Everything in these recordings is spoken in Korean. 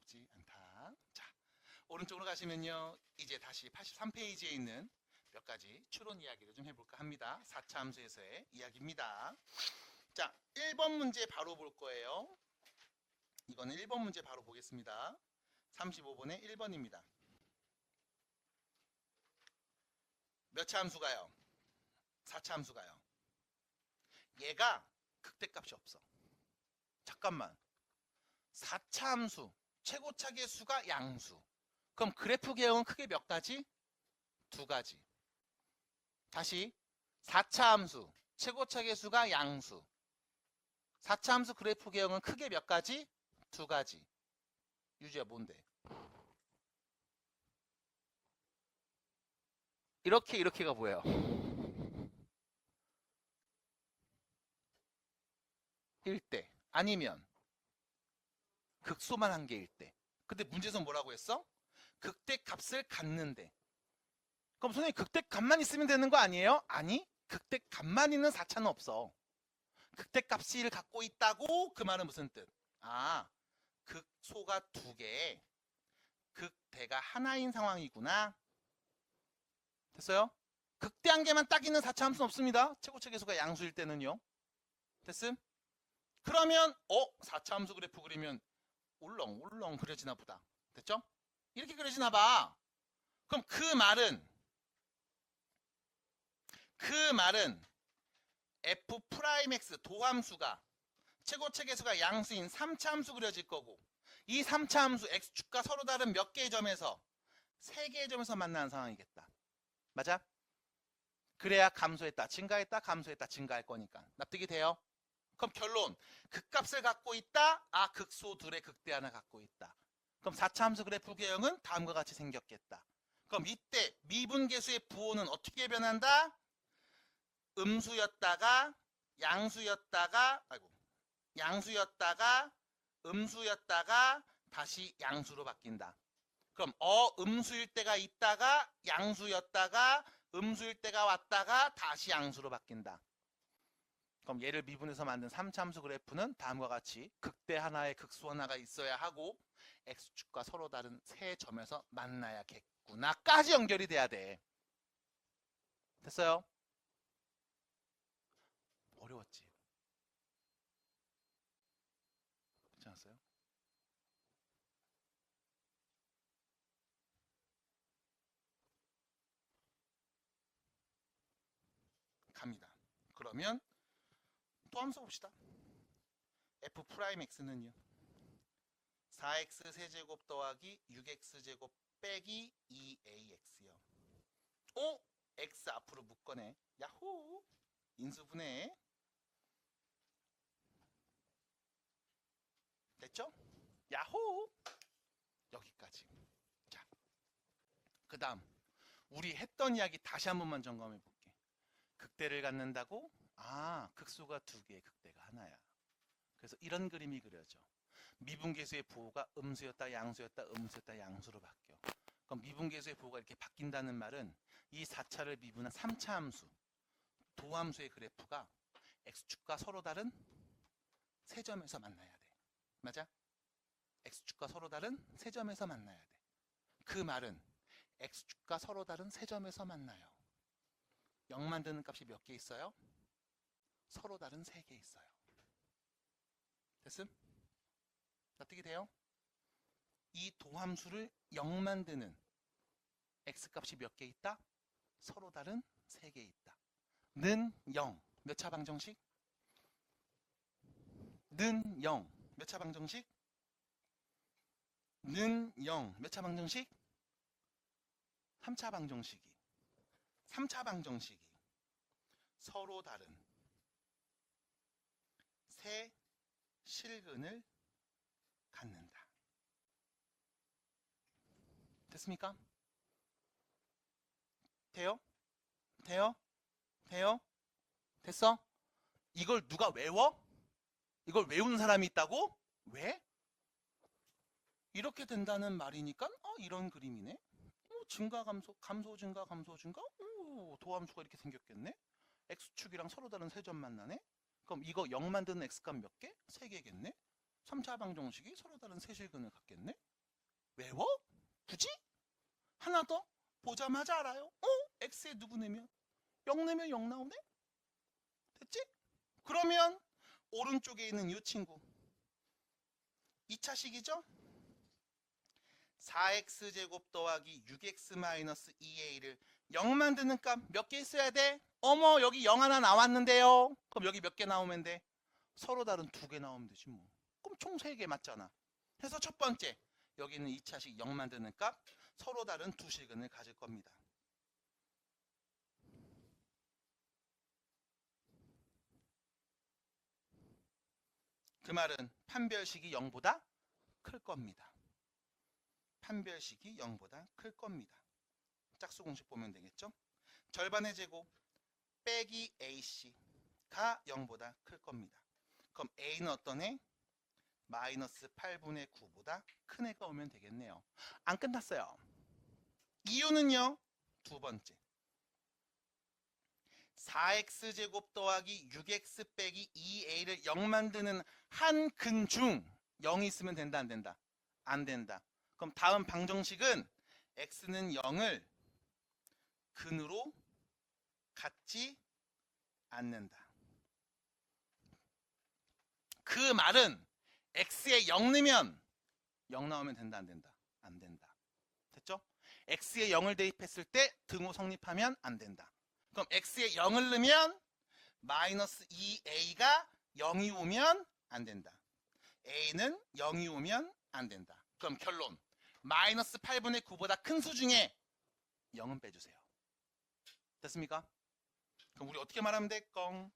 어렵지 않다. 자, 오른쪽으로 가시면요. 이제 다시 83페이지에 있는 몇 가지 추론 이야기를 좀 해볼까 합니다. 4차 함수에서의 이야기입니다. 자, 1번 문제 바로 볼 거예요. 이거는 1번 문제 바로 보겠습니다. 35번에 1번입니다. 몇 차 함수가요? 4차 함수가요. 얘가 극대값이 없어. 잠깐만. 4차 함수, 최고차 계수가 양수. 그럼 그래프 개형은 크게 몇 가지? 2가지. 다시 4차 함수, 최고차 계수가 양수. 4차 함수 그래프 개형은 크게 몇 가지? 2가지. 유주야 뭔데? 이렇게가 뭐예요? 1대 아니면 극소만 한 개일 때. 근데 문제에서 뭐라고 했어? 극대값을 갖는데. 그럼 선생님 극대값만 있으면 되는 거 아니에요? 아니, 극대값만 있는 4차는 없어. 극대값을 갖고 있다고 그 말은 무슨 뜻? 아, 극소가 2개, 극대가 하나인 상황이구나. 됐어요? 극대 한 개만 딱 있는 4차 함수는 없습니다. 최고차 계수가 양수일 때는요. 됐음? 그러면 4차 함수 그래프 그리면 울렁울렁 그려지나 보다. 됐죠? 이렇게 그려지나 봐. 그럼 그 말은 F'X 도함수가 최고차 계수가 양수인 3차 함수 그려질 거고, 이 3차 함수 X축과 서로 다른 몇 개의 점에서 3개의 점에서 만나는 상황이겠다. 맞아? 그래야 감소했다, 증가했다, 감소했다, 증가할 거니까. 납득이 돼요? 그럼 결론, 극값을 갖고 있다. 아, 극소 둘의 극대 하나 갖고 있다. 그럼 4차 함수 그래프 개형은 다음과 같이 생겼겠다. 그럼 이때 미분계수의 부호는 어떻게 변한다? 음수였다가 양수였다가 양수였다가 음수였다가 다시 양수로 바뀐다. 그럼 음수일 때가 있다가 양수였다가 음수일 때가 왔다가 다시 양수로 바뀐다. 그럼 얘를 미분해서 만든 3차 함수 그래프는 다음과 같이 극대 하나에 극소 하나가 있어야 하고 X축과 서로 다른 세 점에서 만나야겠구나까지 연결이 돼야 돼. 됐어요? 어려웠지? 괜찮았어요? 갑니다. 그러면 또 함수 봅시다. F'X는요 4x 세제곱 더하기 6x 제곱 빼기 2ax요. x 앞으로 묶어내. 야호! 인수분해. 됐죠? 야호! 여기까지. 자, 그 다음 우리 했던 이야기 다시 한 번만 점검해 볼게. 극대를 갖는다고? 아, 극소가 2개, 극대가 하나야. 그래서 이런 그림이 그려져. 미분계수의 부호가 음수였다, 양수였다, 음수였다, 양수로 바뀌어. 그럼 미분계수의 부호가 이렇게 바뀐다는 말은 이 4차를 미분한 3차 함수, 도함수의 그래프가 X축과 서로 다른 세 점에서 만나야 돼. 맞아? X축과 서로 다른 세 점에서 만나야 돼. 그 말은 X축과 서로 다른 세 점에서 만나요. 0 만드는 값이 몇 개 있어요? 서로 다른 3개 있어요. 됐음? 납득이 돼요? 이 도함수를 0 만드는 X값이 몇 개 있다? 서로 다른 3개 있다. 는 0. 몇 차 방정식? 는 0. 몇 차 방정식? 는 0. 몇 차 방정식? 3차 방정식이. 3차 방정식이 서로 다른 세 실근을 갖는다. 됐습니까? 돼요? 돼요? 돼요? 됐어? 이걸 누가 외워? 이걸 외운 사람이 있다고? 왜? 이렇게 된다는 말이니까 이런 그림이네. 증가 감소, 감소 증가, 감소 증가. 도함수가 이렇게 생겼겠네. X축이랑 서로 다른 세 점 만나네. 그럼 이거 0 만드는 X값 몇 개? 3개겠네. 3차 방정식이 서로 다른 세실근을 갖겠네. 외워? 굳이? 하나 더? 보자마자 알아요? x에 누구 내면? 0 내면 0 나오네? 됐지? 그러면 오른쪽에 있는 이 친구 2차식이죠? 4x제곱 더하기 6x-2a를 0 만드는 값 몇 개 있어야 돼? 어머 여기 0 하나 나왔는데요. 그럼 여기 몇 개 나오면 돼? 서로 다른 2개 나오면 되지 뭐. 그럼 총 3개 맞잖아. 그래서 첫 번째 여기는 2차식 0 만드는 값 서로 다른 두 실근을 가질 겁니다. 그 말은 판별식이 0보다 클 겁니다. 판별식이 0보다 클 겁니다. 짝수 공식 보면 되겠죠? 절반의 제곱 빼기 ac가 0보다 클 겁니다. 그럼 a는 어떤 애? 마이너스 8분의 9보다 큰 애가 오면 되겠네요. 안 끝났어요. 이유는요. 두 번째 4x제곱 더하기 6x 빼기 2a를 0 만드는 한 근 중 0이 있으면 된다 안 된다? 안 된다. 그럼 다음 방정식은 x는 0을 근으로 갖지 않는다. 그 말은 x에 0 넣으면 0 나오면 된다 안 된다? 안 된다. 됐죠? x에 0을 대입했을 때 등호 성립하면 안 된다. 그럼 x에 0을 넣으면 마이너스 2a가 0이 오면 안 된다. a는 0이 오면 안 된다. 그럼 결론 마이너스 8분의 9보다 큰 수 중에 0은 빼주세요. 됐습니까? 그럼 우리 어떻게 말하면 돼? 껑.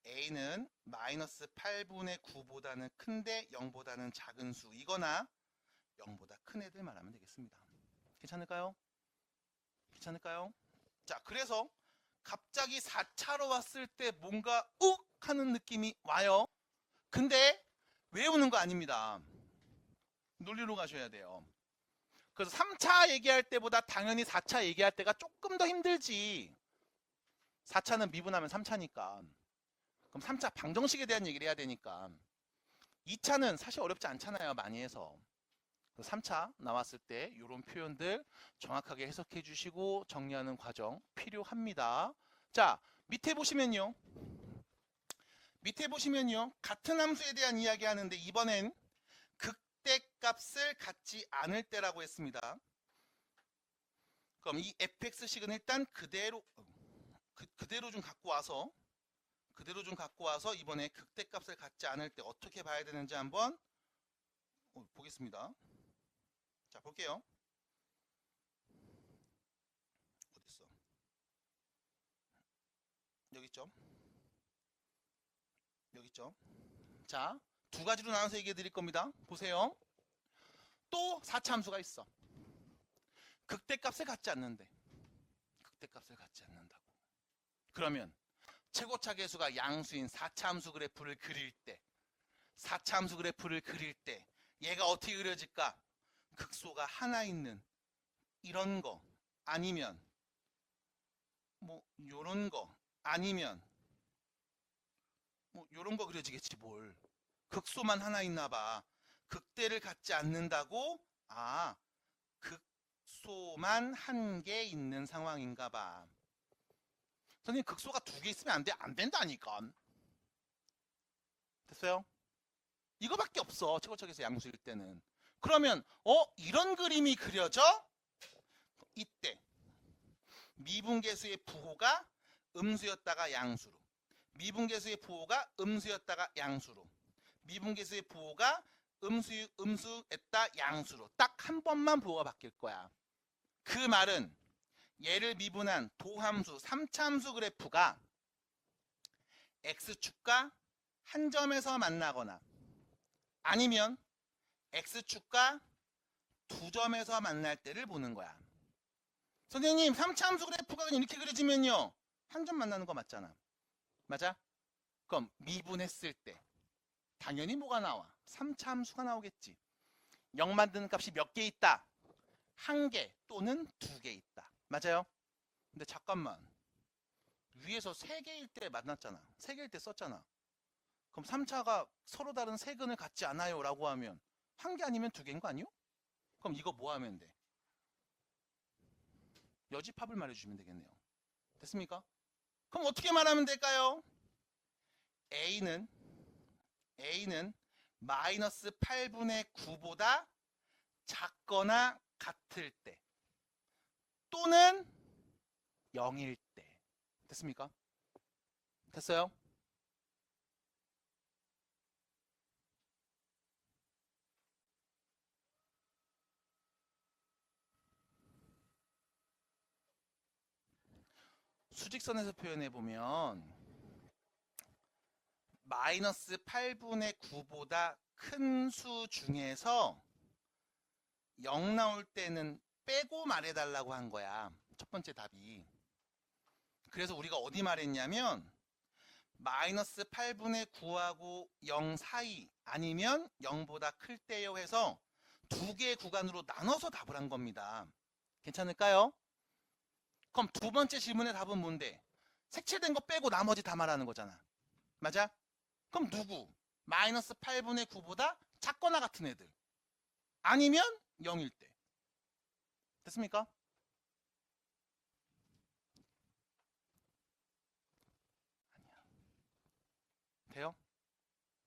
a는 마이너스 8분의 9보다는 큰데 0보다는 작은 수 이거나 0보다 큰 애들 말하면 되겠습니다. 괜찮을까요? 괜찮을까요? 자, 그래서 갑자기 4차로 왔을 때 뭔가 욱 하는 느낌이 와요. 근데 외우는 거 아닙니다. 논리로 가셔야 돼요. 그래서 3차 얘기할 때보다 당연히 4차 얘기할 때가 조금 더 힘들지. 4차는 미분하면 3차니까. 그럼 3차 방정식에 대한 얘기를 해야 되니까. 2차는 사실 어렵지 않잖아요. 많이 해서. 3차 나왔을 때 이런 표현들 정확하게 해석해 주시고 정리하는 과정 필요합니다. 자, 밑에 보시면요. 같은 함수에 대한 이야기 하는데 이번엔 극대값을 갖지 않을 때라고 했습니다. 그럼 이 fx식은 일단 그대로 좀 갖고 와서 이번에 극대값을 갖지 않을 때 어떻게 봐야 되는지 한번 보겠습니다. 자, 볼게요. 어딨어? 여기 있죠? 여기 있죠? 자, 두 가지로 나눠서 얘기해 드릴 겁니다. 보세요. 또 4차 함수가 있어. 극대값을 갖지 않는데. 극대값을 갖지 않는다고. 그러면 최고차 계수가 양수인 4차 함수 그래프를 그릴 때 4차 함수 그래프를 그릴 때 얘가 어떻게 그려질까? 극소가 하나 있는 이런 거 아니면 뭐 요런 거 아니면 뭐 요런 거 그려지겠지 뭘. 극소만 하나 있나 봐. 극대를 갖지 않는다고? 아, 극소만 한 개 있는 상황인가 봐. 선생님 극소가 2개 있으면 안 돼? 안 된다니까. 됐어요? 이거밖에 없어. 최고차계수 양수일 때는. 그러면 이런 그림이 그려져? 이때 미분계수의 부호가 음수였다가 양수로, 미분계수의 부호가 음수였다가 양수로, 미분계수의 부호가 음수했다 양수로 딱 한 번만 부호가 바뀔 거야. 그 말은 얘를 미분한 도함수 3차 함수 그래프가 x축과 한 점에서 만나거나 아니면 x축과 두 점에서 만날 때를 보는 거야. 선생님 3차 함수 그래프가 이렇게 그려지면요 한 점 만나는 거 맞잖아. 맞아? 그럼 미분했을 때 당연히 뭐가 나와? 3차 함수가 나오겠지. 0 만드는 값이 몇 개 있다? 1개 또는 2개 있다. 맞아요? 근데 잠깐만, 위에서 3개일 때 만났잖아. 3개일 때 썼잖아. 그럼 3차가 서로 다른 세근을 갖지 않아요 라고 하면 한 개 아니면 두 개인 거 아니요? 그럼 이거 뭐 하면 돼? 여집합을 말해주시면 되겠네요. 됐습니까? 그럼 어떻게 말하면 될까요? A는 마이너스 8분의 9보다 작거나 같을 때 또는 0일 때. 됐습니까? 됐어요? 수직선에서 표현해 보면 마이너스 8분의 9보다 큰 수 중에서 0 나올 때는 빼고 말해달라고 한 거야. 첫 번째 답이. 그래서 우리가 어디 말했냐면 마이너스 8분의 9하고 0 사이 아니면 0보다 클 때요 해서 두 개의 구간으로 나눠서 답을 한 겁니다. 괜찮을까요? 그럼 두 번째 질문의 답은 뭔데? 색칠된 거 빼고 나머지 다 말하는 거잖아. 맞아? 그럼 누구? 마이너스 8분의 9보다 작거나 같은 애들. 아니면 0일 때. 됐습니까? 아니야. 돼요?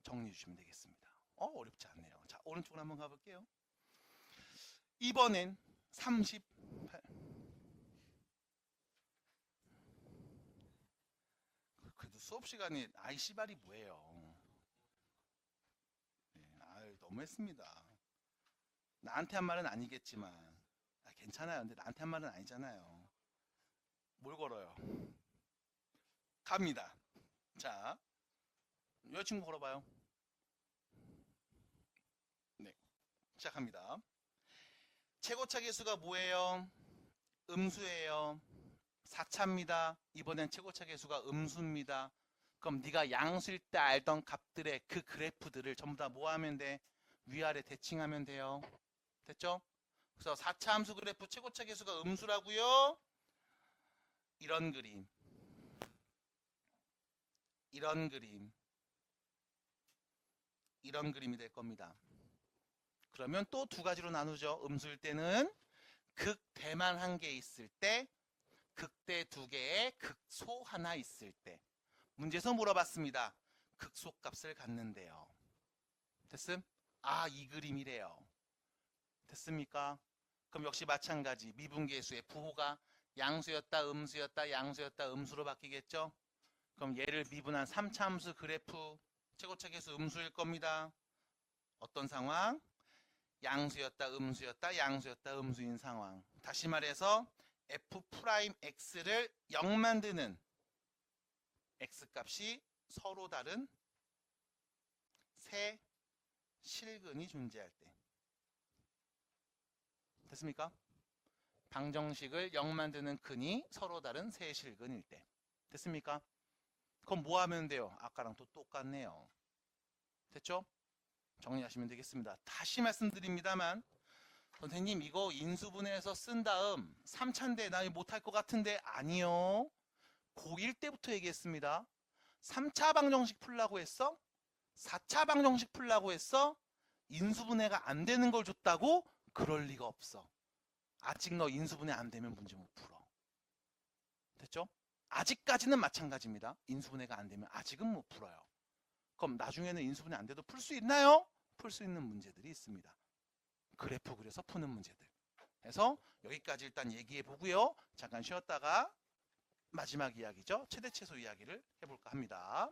정리해 주시면 되겠습니다. 어렵지 않네요. 자, 오른쪽으로 한번 가볼게요. 이번엔 38. 그래도 수업 시간에 아이 씨발이 뭐예요? 네, 아유, 너무했습니다. 나한테 한 말은 아니겠지만 괜찮아요. 근데 나한테 한 말은 아니잖아요. 뭘 걸어요? 갑니다. 자, 여자친구 걸어봐요. 네, 시작합니다. 최고차 계수가 뭐예요? 음수예요. 4차입니다. 이번엔 최고차 계수가 음수입니다. 그럼 네가 양수일 때 알던 값들의 그 그래프들을 전부 다 뭐 하면 돼? 위아래 대칭하면 돼요. 됐죠? 그래서 4차 함수 그래프 최고차 계수가 음수라고요. 이런 그림. 이런 그림이 될 겁니다. 그러면 또 두 가지로 나누죠. 음수일 때는 극대만 한 개 있을 때, 극대 두 개에 극소 하나 있을 때. 문제에서 물어봤습니다. 극소값을 갖는데요. 됐음? 아, 이 그림이래요. 됐습니까? 그럼 역시 마찬가지. 미분계수의 부호가 양수였다, 음수였다, 양수였다, 음수로 바뀌겠죠? 그럼 얘를 미분한 3차 함수 그래프 최고차 계수 음수일 겁니다. 어떤 상황? 양수였다, 음수였다, 양수였다, 음수인 상황. 다시 말해서 f'x를 0 만드는 x값이 서로 다른 세 실근이 존재할 때. 됐습니까? 방정식을 0 만드는 근이 서로 다른 세 실근일 때. 됐습니까? 그럼 뭐 하면 돼요? 아까랑 또 똑같네요. 됐죠? 정리하시면 되겠습니다. 다시 말씀드립니다만 선생님 이거 인수분해해서 쓴 다음 3차인데 나 못할 것 같은데 아니요. 고1 때부터 얘기했습니다. 3차 방정식 풀라고 했어? 4차 방정식 풀라고 했어? 인수분해가 안 되는 걸 줬다고? 그럴 리가 없어. 아직 너 인수분해 안 되면 문제 못 풀어. 됐죠? 아직까지는 마찬가지입니다. 인수분해가 안 되면 아직은 못 풀어요. 그럼 나중에는 인수분해 안 돼도 풀 수 있나요? 풀 수 있는 문제들이 있습니다. 그래프 그려서 푸는 문제들. 그래서 여기까지 일단 얘기해 보고요. 잠깐 쉬었다가 마지막 이야기죠. 최대 최소 이야기를 해볼까 합니다.